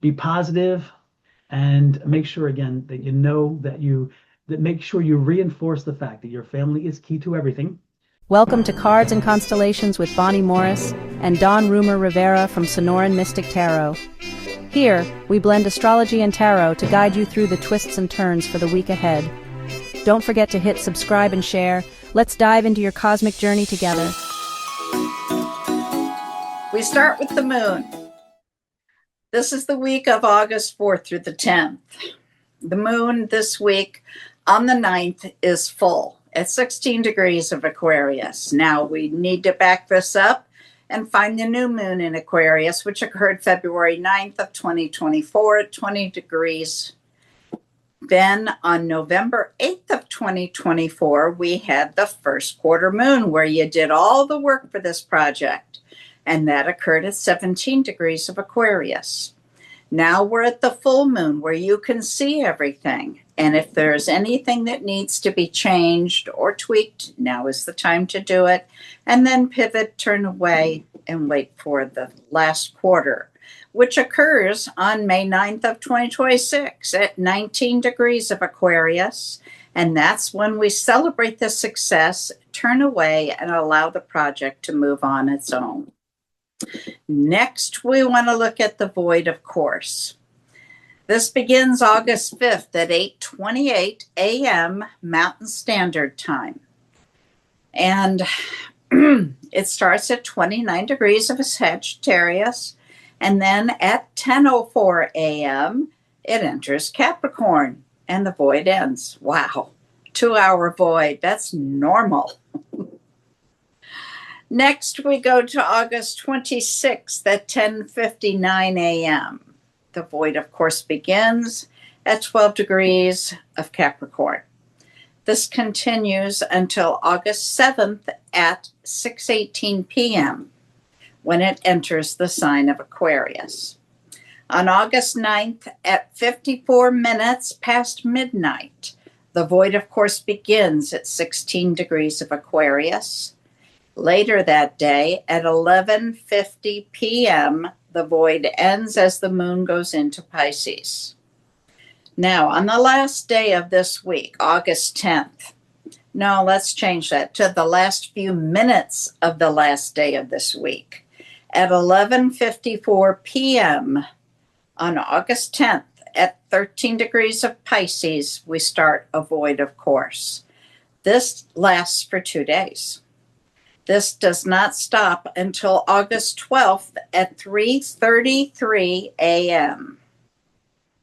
Be positive, and make sure again that you know that make sure you reinforce the fact that your family is key to everything. Welcome to Cards and Constellations with Bonnie Morris and Don Rumor Rivera from Sonoran Mystic Tarot. Here, we blend astrology and tarot to guide you through the twists and turns for the week ahead. Don't forget to hit subscribe and share. Let's dive into your cosmic journey together. We start with the moon. This is the week of August 4th through the 10th. The moon this week on the 9th is full at 16 degrees of Aquarius. Now we need to back this up and find the new moon in Aquarius, which occurred February 9th of 2024 at 20 degrees. Then on November 8th of 2024, we had the first quarter moon where you did all the work for this project. And that occurred at 17 degrees of Aquarius. Now we're at the full moon where you can see everything. And if there's anything that needs to be changed or tweaked, now is the time to do it. And then pivot, turn away, and wait for the last quarter, which occurs on May 9th of 2026 at 19 degrees of Aquarius. And that's when we celebrate the success, turn away, and allow the project to move on its own. Next, we want to look at the void, of course. This begins August 5th at 8:28 a.m. Mountain Standard Time. And it starts at 29 degrees of Sagittarius. And then at 10:04 a.m., it enters Capricorn and the void ends. Wow, 2-hour void. That's normal. Next, we go to August 26th at 10:59 a.m. The void, of course, begins at 12 degrees of Capricorn. This continues until August 7th at 6:18 p.m. when it enters the sign of Aquarius. On August 9th at 54 minutes past midnight, the void, of course, begins at 16 degrees of Aquarius. Later that day, at 11:50 p.m., the void ends as the moon goes into Pisces. Now, on the last day of this week, August 10th, no, let's change that to the last few minutes of the last day of this week. At 11:54 p.m. on August 10th, at 13 degrees of Pisces, we start a void, of course. This lasts for 2 days. This does not stop until August 12th at 3:33 a.m.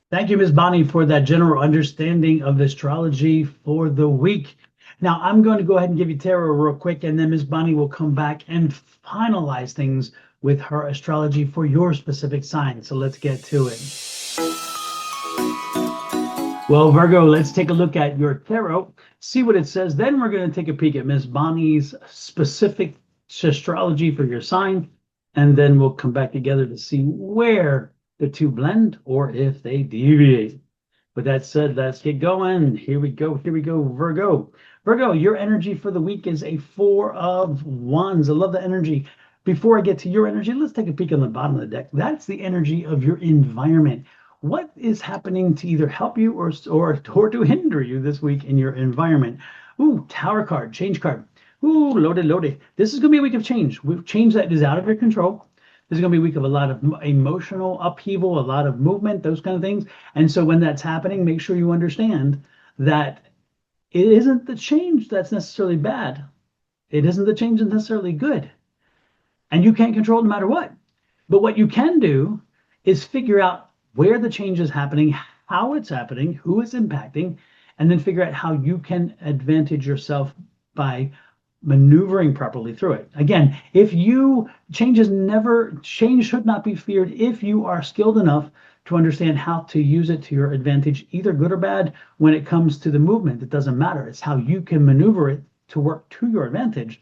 Thank you, Ms. Bonnie, for that general understanding of astrology for the week. Now, I'm going to go ahead and give you tarot real quick, and then Ms. Bonnie will come back and finalize things with her astrology for your specific sign. So let's get to it. Well, Virgo, let's take a look at your tarot, see what it says. Then we're going to take a peek at Miss Bonnie's specific astrology for your sign, and then we'll come back together to see where the two blend or if they deviate. With that said, let's get going. Here we go, Virgo. Virgo, your energy for the week is a 4 of Wands. I love the energy. Before I get to your energy, let's take a peek on the bottom of the deck. That's the energy of your environment. What is happening to either help you or to hinder you this week in your environment? Ooh, Tower card, change card. Ooh, loaded. This is going to be a week of change. Change that is out of your control. This is going to be a week of a lot of emotional upheaval, a lot of movement, those kind of things. And so when that's happening, make sure you understand that it isn't the change that's necessarily bad. It isn't the change that's necessarily good. And you can't control it no matter what. But what you can do is figure out where the change is happening, how it's happening, who it's impacting, and then figure out how you can advantage yourself by maneuvering properly through it. Again, change should not be feared if you are skilled enough to understand how to use it to your advantage, either good or bad. When it comes to the movement, it doesn't matter. It's how you can maneuver it to work to your advantage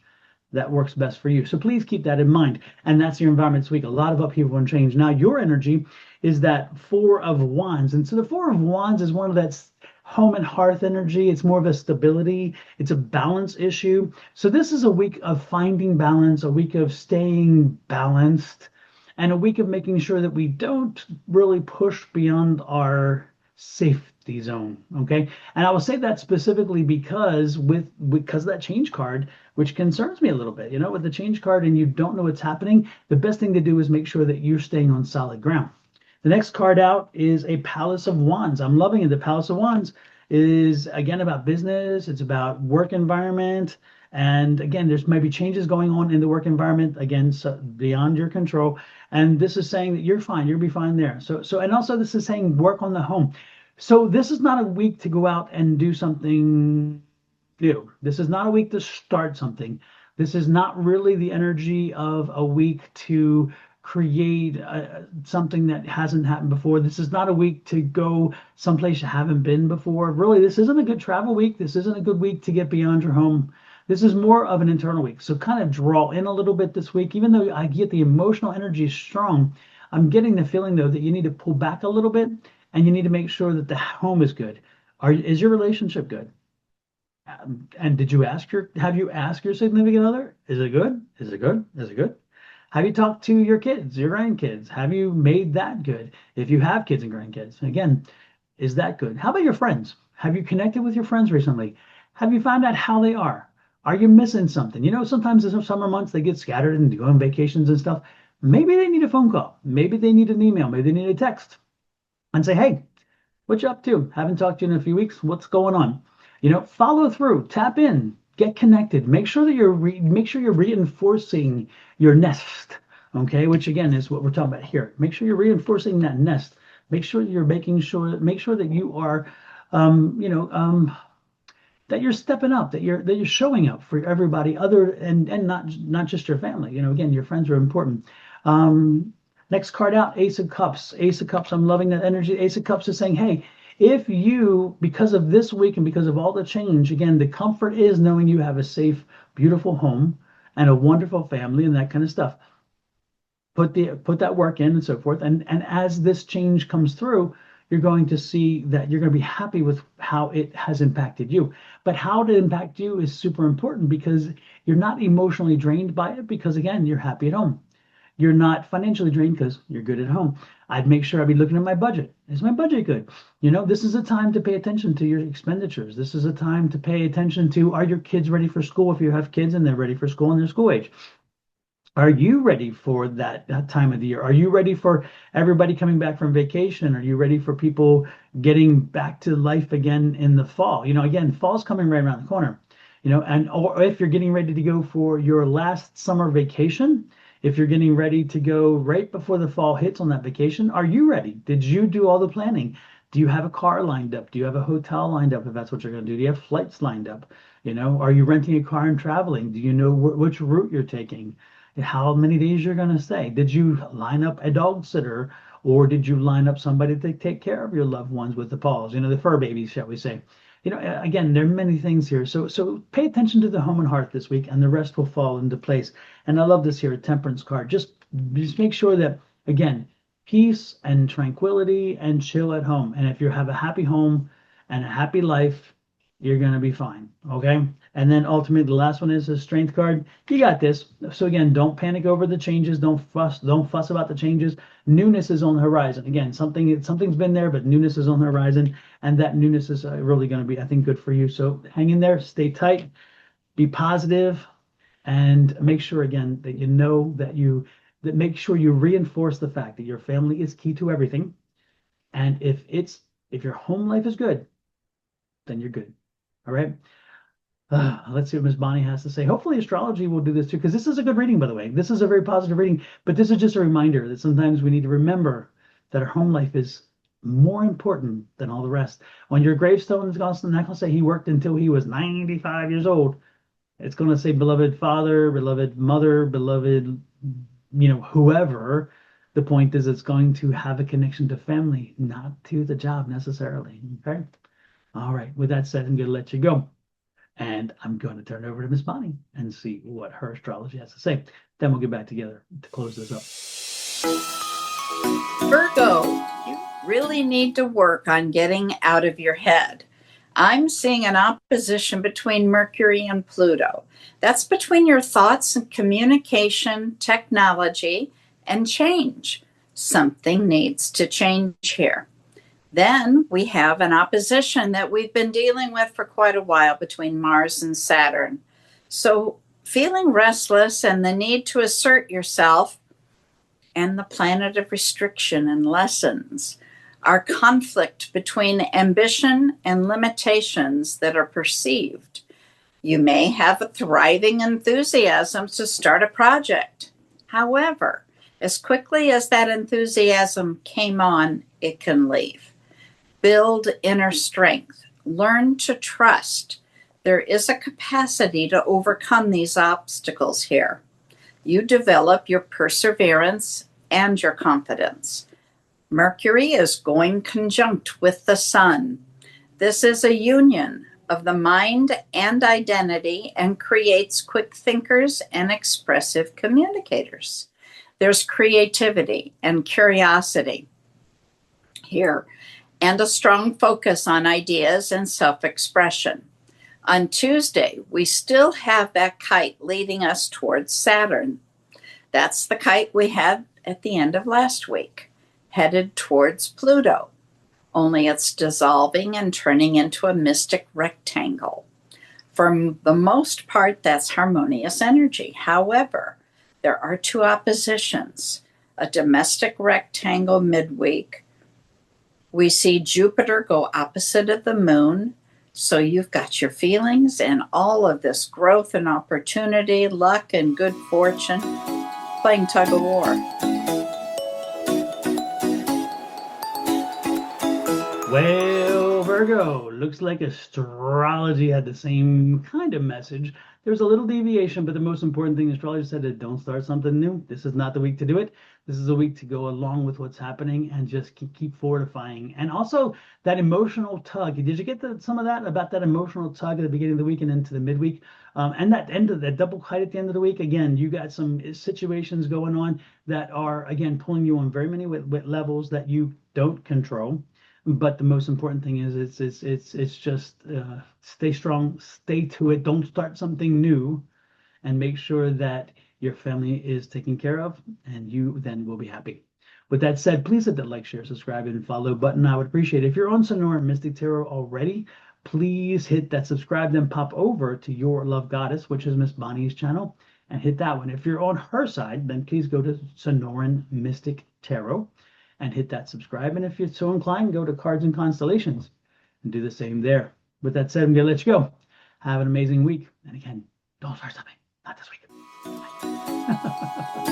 that works best for you. So please keep that in mind. And that's your environment this week. A lot of upheaval and change. Now, your energy is that 4 of Wands. And so the 4 of Wands is one of that home and hearth energy. It's more of a stability. It's a balance issue. So this is a week of finding balance, a week of staying balanced. and a week of making sure that we don't really push beyond our safety zone. Okay. And I will say that specifically because because of that change card, which concerns me a little bit, with the change card and you don't know what's happening, the best thing to do is make sure that you're staying on solid ground. The next card out is a Palace of Wands. I'm loving it. The Palace of Wands is again about business. It's about work environment. And again, there's maybe changes going on in the work environment, again, so beyond your control. And this is saying that you're fine. You'll be fine there. And also this is saying work on the home. So this is not a week to go out and do something new. This is not a week to start something. This is not really the energy of a week to create something that hasn't happened before. This is not a week to go someplace you haven't been before. Really, this isn't a good travel week. This isn't a good week to get beyond your home. This is more of an internal week. So kind of draw in a little bit this week. Even though I get the emotional energy strong, I'm getting the feeling, though, that you need to pull back a little bit and you need to make sure that the home is good. Is your relationship good? And have you asked your significant other? Is it good? Is it good? Is it good? Have you talked to your kids, your grandkids? Have you made that good? If you have kids and grandkids, again, is that good? How about your friends? Have you connected with your friends recently? Have you found out how they are? Are you missing something? Sometimes in some summer months they get scattered and go on vacations and stuff. Maybe they need a phone call. Maybe they need an email. Maybe they need a text and say, hey, what you up to? Haven't talked to you in a few weeks. What's going on? Follow through, tap in, get connected. Make sure that you're reinforcing your nest. Okay, which again is what we're talking about here. Make sure you're reinforcing that nest. Make sure you're make sure that you are, that you're stepping up, that you're showing up for everybody other and not just your family. Again, your friends are important. Next card out, Ace of Cups. Ace of Cups, I'm loving that energy. Ace of Cups is saying, hey, if you, because of this week and because of all the change, again, the comfort is knowing you have a safe, beautiful home and a wonderful family and that kind of stuff. Put that work in and so forth. And as this change comes through, you're going to see that you're going to be happy with how it has impacted you. But how to impact you is super important because you're not emotionally drained by it because, again, you're happy at home. You're not financially drained because you're good at home. I'd make sure I'd be looking at my budget. Is my budget good? This is a time to pay attention to your expenditures. This is a time to pay attention to, are your kids ready for school if you have kids and they're ready for school and they're school age? Are you ready for that time of the year? Are you ready for everybody coming back from vacation? Are you ready for people getting back to life again in the fall? Again, fall's coming right around the corner. Or if you're getting ready to go for your last summer vacation, if you're getting ready to go right before the fall hits on that vacation, are you ready? Did you do all the planning? Do you have a car lined up? Do you have a hotel lined up if that's what you're going to do? Do you have flights lined up? Are you renting a car and traveling? Do you know which route you're taking? How many days you're going to stay? Did you line up a dog sitter or did you line up somebody to take care of your loved ones with the paws, the fur babies, shall we say? Again, there are many things here. So pay attention to the home and heart this week and the rest will fall into place. And I love this here, a Temperance card. Just make sure that, again, peace and tranquility and chill at home. And if you have a happy home and a happy life, you're going to be fine. Okay. And then ultimately, the last one is a Strength card. You got this. So again, don't panic over the changes. Don't fuss about the changes. Newness is on the horizon. Again, something's been there, but newness is on the horizon. And that newness is really going to be, I think, good for you. So hang in there, stay tight, be positive, and make sure, again, that make sure you reinforce the fact that your family is key to everything. And if your home life is good, then you're good. All right. Let's see what Miss Bonnie has to say. Hopefully astrology will do this too, because this is a good reading, by the way. This is a very positive reading, but this is just a reminder that sometimes we need to remember that our home life is more important than all the rest. When your gravestone is not going to say he worked until he was 95 years old. It's going to say beloved father, beloved mother, beloved, whoever. The point is it's going to have a connection to family, not to the job necessarily. Okay. All right. With that said, I'm going to let you go. And I'm going to turn it over to Miss Bonnie and see what her astrology has to say. Then we'll get back together to close this up. Virgo, you really need to work on getting out of your head. I'm seeing an opposition between Mercury and Pluto. That's between your thoughts and communication, technology, and change. Something needs to change here. Then we have an opposition that we've been dealing with for quite a while between Mars and Saturn. So feeling restless and the need to assert yourself, and the planet of restriction and lessons, our conflict between ambition and limitations that are perceived. You may have a thriving enthusiasm to start a project. However, as quickly as that enthusiasm came on, it can leave. Build inner strength. Learn to trust. There is a capacity to overcome these obstacles here. You develop your perseverance and your confidence. Mercury is going conjunct with the Sun. This is a union of the mind and identity and creates quick thinkers and expressive communicators. There's creativity and curiosity here, and a strong focus on ideas and self-expression. On Tuesday, we still have that kite leading us towards Saturn. That's the kite we had at the end of last week, headed towards Pluto, only it's dissolving and turning into a mystic rectangle. For the most part, that's harmonious energy. However, there are two oppositions. A domestic rectangle midweek. We see Jupiter go opposite of the moon. So you've got your feelings and all of this growth and opportunity, luck and good fortune, playing tug of war. Well, Virgo, looks like astrology had the same kind of message. There's a little deviation, but the most important thing, astrology said that don't start something new. This is not the week to do it. This is a week to go along with what's happening and just keep fortifying. And also that emotional tug. Did you get some of that about that emotional tug at the beginning of the week and into the midweek? And that end of that double kite at the end of the week, again, you got some situations going on that are, again, pulling you on very many levels that you don't control. But the most important thing is it's just stay strong, stay to it. Don't start something new, and make sure that your family is taken care of, and you then will be happy. With that said, please hit that like, share, subscribe, and follow button. I would appreciate it. If you're on Sonoran Mystic Tarot already, please hit that subscribe, then pop over to Your Love Goddess, which is Miss Bonnie's channel, and hit that one. If you're on her side, then please go to Sonoran Mystic Tarot and hit that subscribe. And if you're so inclined, go to Cards and Constellations and do the same there. With that said, I'm going to let you go. Have an amazing week. And again, don't start something. Not this week. Bye.